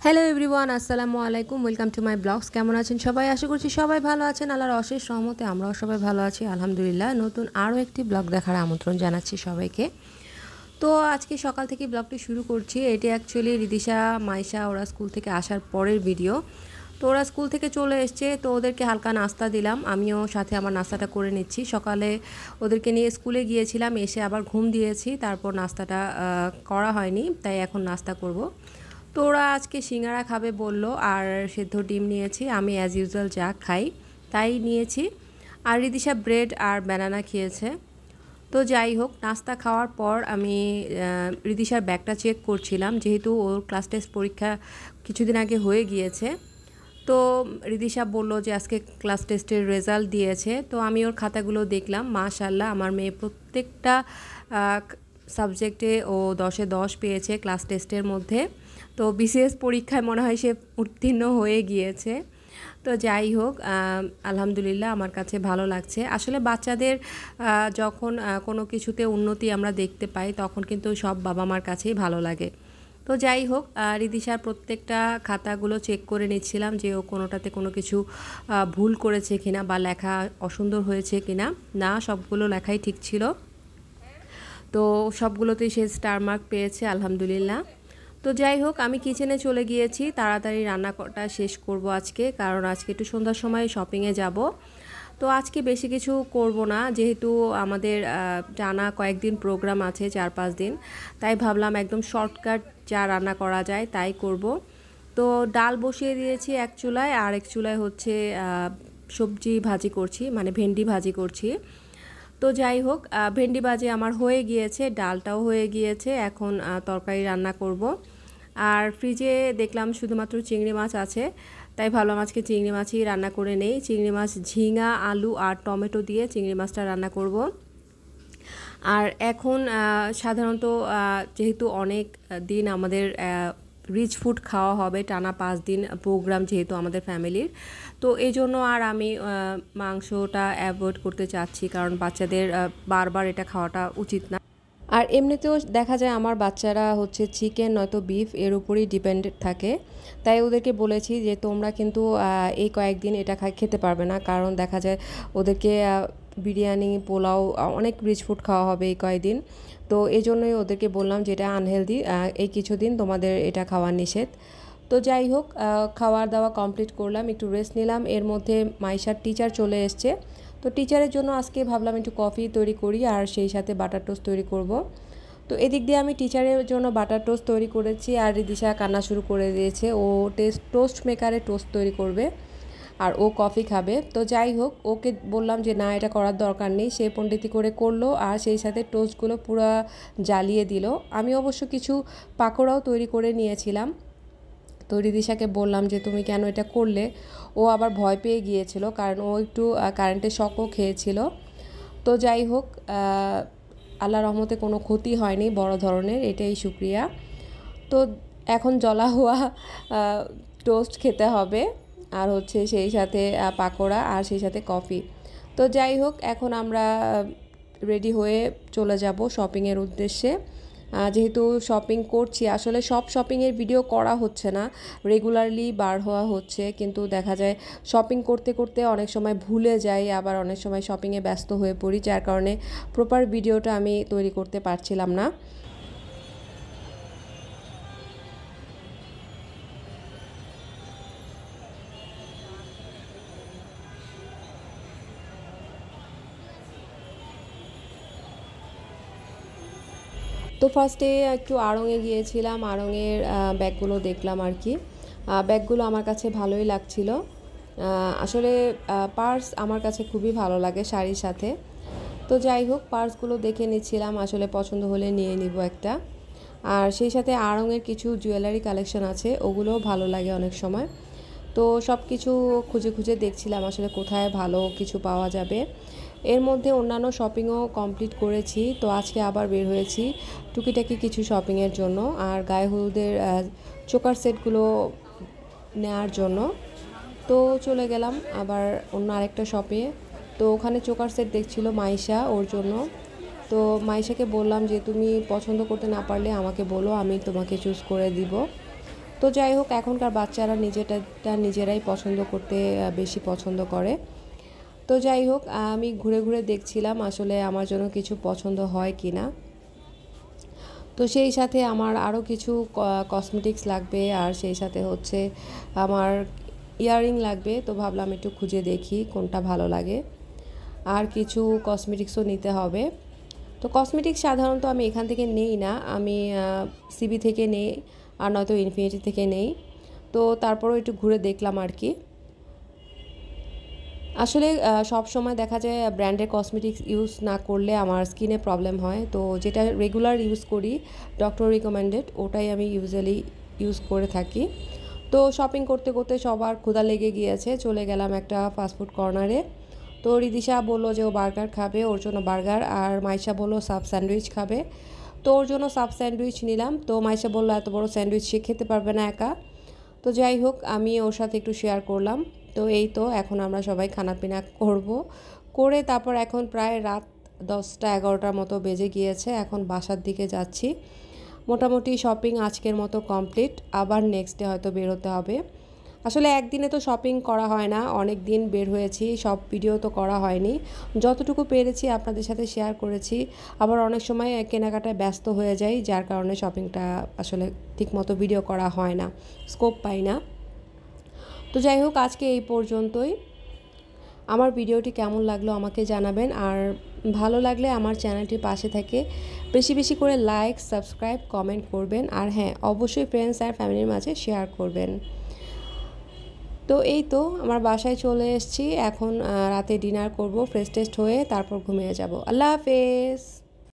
Hello everyone, আসসালামু আলাইকুম। Welcome to my blogs. কেমন আছেন সবাই? আশা করছি সবাই ভালো আছেন। আল্লাহর অশেষ রহমতে আমরাও সবাই ভালো আছি, আলহামদুলিল্লাহ। নতুন আরও একটি ব্লগ দেখার আমন্ত্রণ জানাচ্ছি সবাইকে। তো আজকে সকাল থেকে ব্লগটি শুরু করছি। এটি অ্যাকচুয়ালি রিদিশা, মাইশা ওরা স্কুল থেকে আসার পরের ভিডিও। তো ওরা স্কুল থেকে চলে এসছে, তো ওদেরকে হালকা নাস্তা দিলাম, আমিও সাথে আমার নাস্তাটা করে নিচ্ছি। সকালে ওদেরকে নিয়ে স্কুলে গিয়েছিলাম, এসে আবার ঘুম দিয়েছি, তারপর নাস্তাটা করা হয়নি, তাই এখন নাস্তা করব। তো ওরা আজকে সিঙ্গারা খাবে বলল, আর সেদ্ধ ডিম নিয়েছি। আমি অ্যাজ ইউজুয়াল যা খাই তাই নিয়েছি। আর রিদিশা ব্রেড আর ব্যানানা খেয়েছে। তো যাই হোক, নাস্তা খাওয়ার পর আমি রিদিশার ব্যাগটা চেক করছিলাম, যেহেতু ওর ক্লাস টেস্ট পরীক্ষা কিছুদিন আগে হয়ে গিয়েছে। তো রিদিশা বলল যে আজকে ক্লাস টেস্টের রেজাল্ট দিয়েছে। তো আমি ওর খাতাগুলো দেখলাম, মাশাআল্লাহ আমার মেয়ে প্রত্যেকটা সাবজেক্টে ও 10-এ 10 পেয়েছে ক্লাস টেস্টের মধ্যে। তো বিসিএস পরীক্ষায় মনে হয় সে উত্তীর্ণ হয়ে গিয়েছে। তো যাই হোক, আলহামদুলিল্লাহ আমার কাছে ভালো লাগছে। আসলে বাচ্চাদের যখন কোনো কিছুতে উন্নতি আমরা দেখতে পাই, তখন কিন্তু সব বাবা মার কাছেই ভালো লাগে। তো যাই হোক, রিদিশার প্রত্যেকটা খাতাগুলো চেক করে নিচ্ছিলাম যে ও কোনোটাতে কোনো কিছু ভুল করেছে কিনা বা লেখা অসুন্দর হয়েছে কিনা। না, সবগুলো লেখাই ঠিক ছিল। তো সবগুলোতেই সে স্টার মার্ক পেয়েছে, আলহামদুলিল্লাহ। তো যাই হোক, আমি কিচেনে চলে গিয়েছি, তাড়াতাড়ি রান্নাটা শেষ করব আজকে, কারণ আজকে একটু সন্ধ্যার সময় শপিংয়ে যাব। তো আজকে বেশি কিছু করব না, যেহেতু আমাদের টানা কয়েকদিন প্রোগ্রাম আছে, 4-5 দিন, তাই ভাবলাম একদম শর্টকাট যা রান্না করা যায় তাই করব। তো ডাল বসিয়ে দিয়েছি এক চুলায়, আর এক চুলায় হচ্ছে সবজি ভাজি করছি, মানে ভেন্ডি ভাজি করছি। তো যাই হোক, ভেন্ডি ভাজি আমার হয়ে গিয়েছে, ডালটাও হয়ে গিয়েছে, এখন তরকারি রান্না করব। আর ফ্রিজে দেখলাম শুধুমাত্র চিংড়ি মাছ আছে, তাই ভাবলাম আজকে চিংড়ি মাছই রান্না করে নেই। চিংড়ি মাছ ঝিঙা, আলু আর টমেটো দিয়ে চিংড়ি মাছটা রান্না করব। আর এখন সাধারণত যেহেতু অনেক দিন আমাদের রিচ ফুড খাওয়া হবে, টানা 5 দিন প্রোগ্রাম যেহেতু আমাদের ফ্যামিলির, তো এই জন্য আর আমি মাংসটা অ্যাভয়েড করতে চাচ্ছি, কারণ বাচ্চাদের বারবার এটা খাওয়াটা উচিত না। আর এমনিতেও দেখা যায় আমার বাচ্চারা হচ্ছে চিকেন নয়তো বিফ এর উপরই ডিপেন্ডেন্ট থাকে, তাই ওদেরকে বলেছি যে তোমরা কিন্তু এই কয়েকদিন এটা খেতে পারবে না, কারণ দেখা যায় ওদেরকে বিরিয়ানি, পোলাও, অনেক রিচ ফুড খাওয়া হবে এই কয়েকদিন। তো এই জন্যই ওদেরকে বললাম যে এটা আনহেলদি, এই কিছুদিন তোমাদের এটা খাওয়া নিষেধ। তো যাই হোক, খাওয়ার দাওয়া কমপ্লিট করলাম, একটু রেস্ট নিলাম। এর মধ্যে মাইশার টিচার চলে এসছে, তো টিচারের জন্য আজকে ভাবলাম একটু কফি তৈরি করি, আর সেই সাথে বাটার টোস্ট তৈরি করব। তো এদিক দিয়ে আমি টিচারের জন্য বাটার টোস্ট তৈরি করেছি, আর রিদিশা কান্না শুরু করে দিয়েছে, ও টোস্ট মেকারে টোস্ট তৈরি করবে আর ও কফি খাবে। তো যাই হোক, ওকে বললাম যে না, এটা করার দরকার নেই, সে পণ্ডিতি করে করলো, আর সেই সাথে টোস্টগুলো পুরো জ্বালিয়ে দিল। আমি অবশ্য কিছু পাকোড়াও তৈরি করে নিয়েছিলাম। তো রিদিশাকে বললাম যে তুমি কেন এটা করলে, ও আবার ভয় পেয়ে গিয়েছিল, কারণ ও একটু কারেন্টের শকও খেয়েছিল। তো যাই হোক, আল্লাহর রহমতে কোনো ক্ষতি হয়নি বড় ধরনের, এটাই শুকরিয়া। তো এখন জ্বলা হওয়া টোস্ট খেতে হবে, আর হচ্ছে সেই সাথে পাকোড়া, আর সেই সাথে কফি। তো যাই হোক, এখন আমরা রেডি হয়ে চলে যাব শপিংয়ের উদ্দেশ্যে। যেহেতু শপিং করছি, আসলে সব শপিংয়ের ভিডিও করা হচ্ছে না, রেগুলারলি বার হওয়া হচ্ছে, কিন্তু দেখা যায় শপিং করতে করতে অনেক সময় ভুলে যাই, আবার অনেক সময় শপিংয়ে ব্যস্ত হয়ে পড়ি, যার কারণে প্রপার ভিডিওটা আমি তৈরি করতে পারছিলাম না। তো ফার্স্টে একটু আড়ংয়ে গিয়েছিলাম, আড়ংয়ের ব্যাগগুলো দেখলাম আর কি। ব্যাগগুলো আমার কাছে ভালোই লাগছিল। আসলে পার্স আমার কাছে খুবই ভালো লাগে শাড়ির সাথে। তো যাই হোক, পার্সগুলো দেখে নিচ্ছিলাম, আসলে পছন্দ হলে নিয়ে নিব একটা। আর সেই সাথে আড়ংয়ের কিছু জুয়েলারি কালেকশন আছে, ওগুলোও ভালো লাগে অনেক সময়। তো সব কিছু খুঁজে খুঁজে দেখছিলাম আসলে কোথায় ভালো কিছু পাওয়া যাবে। এর মধ্যে অন্যান্য শপিংও কমপ্লিট করেছি, তো আজকে আবার বের হয়েছি টুকিটাকি কিছু শপিংয়ের জন্য, আর গায়ে হলুদের চোকার সেটগুলো নেওয়ার জন্য। তো চলে গেলাম আবার অন্য আরেকটা শপে। তো ওখানে চোকার সেট দেখছিল মাইশা, ওর জন্য। তো মাইশাকে বললাম যে তুমি পছন্দ করতে না পারলে আমাকে বলো, আমি তোমাকে চুজ করে দিব। তো যাই হোক, এখনকার বাচ্চারা নিজেরাই পছন্দ করতে বেশি পছন্দ করে। তো যাই হোক, আমি ঘুরে ঘুরে দেখছিলাম আসলে আমার জন্য কিছু পছন্দ হয় কি না। তো সেই সাথে আমার আরও কিছু কসমেটিক্স লাগবে, আর সেই সাথে হচ্ছে আমার ইয়াররিং লাগবে। তো ভাবলাম একটু খুঁজে দেখি কোনটা ভালো লাগে। আর কিছু কসমেটিক্সও নিতে হবে। তো কসমেটিক্স সাধারণত আমি এখান থেকে নেই না, আমি সিবি থেকে নেই, আর নয়তো ইনফিনিটি থেকে নেই। তো তারপরেও একটু ঘুরে দেখলাম আর কি। আসলে সব সময় দেখা যায় ব্র্যান্ডের কসমেটিক্স ইউজ না করলে আমার স্কিনে প্রবলেম হয়। তো যেটা রেগুলার ইউজ করি, ডক্টর রিকমেন্ডেড, ওটাই আমি ইউজুয়ালি ইউজ করে থাকি। তো শপিং করতে করতে সবার ক্ষুধা লেগে গিয়েছে, চলে গেলাম একটা ফাস্টফুড কর্নারে। তো রিদিশা বললো যে ও বার্গার খাবে, ওর জন্য বার্গার। আর মাইশা বললো সাব স্যান্ডউইচ খাবে, তো ওর জন্য সাব স্যান্ডউইচ নিলাম। তো মাইশা বললো এত বড় স্যান্ডউইচ সে খেতে পারবে না একা। তো যাই হোক, আমি ওর সাথে একটু শেয়ার করলাম। তো এই তো এখন আমরা সবাই খানাপিনা করব, করে তারপর এখন প্রায় রাত 10টা-11টার মতো বেজে গিয়েছে। এখন বাসার দিকে যাচ্ছি। মোটামুটি শপিং আজকের মতো কমপ্লিট, আবার নেক্সট ডে হয়তো বের হতে হবে। আসলে একদিনে তো শপিং করা হয় না, অনেক দিন বের হয়েছি, সব ভিডিও তো করা হয়নি। যতটুকু পেরেছি আপনাদের সাথে শেয়ার করেছি। আবার অনেক সময় কেনাকাটায় ব্যস্ত হয়ে যাই, যার কারণে শপিংটা আসলে ঠিকমতো ভিডিও করা হয় না, স্কোপ পাই না। তো যাই হোক, আজকে এই পর্যন্তই। আমার ভিডিওটি কেমন লাগলো আমাকে জানাবেন, আর ভালো লাগলে আমার চ্যানেলটির পাশে থেকে বেশি বেশি করে লাইক, সাবস্ক্রাইব, কমেন্ট করবেন। আর হ্যাঁ, অবশ্যই ফ্রেন্ডস আর ফ্যামিলির মাঝে শেয়ার করবেন। তো এই তো আমার বাসায় চলে এসেছি, এখন রাতে ডিনার করব, ফ্রেশ টেস্ট হয়ে তারপর ঘুমিয়ে যাব। আল্লাহ হাফেজ।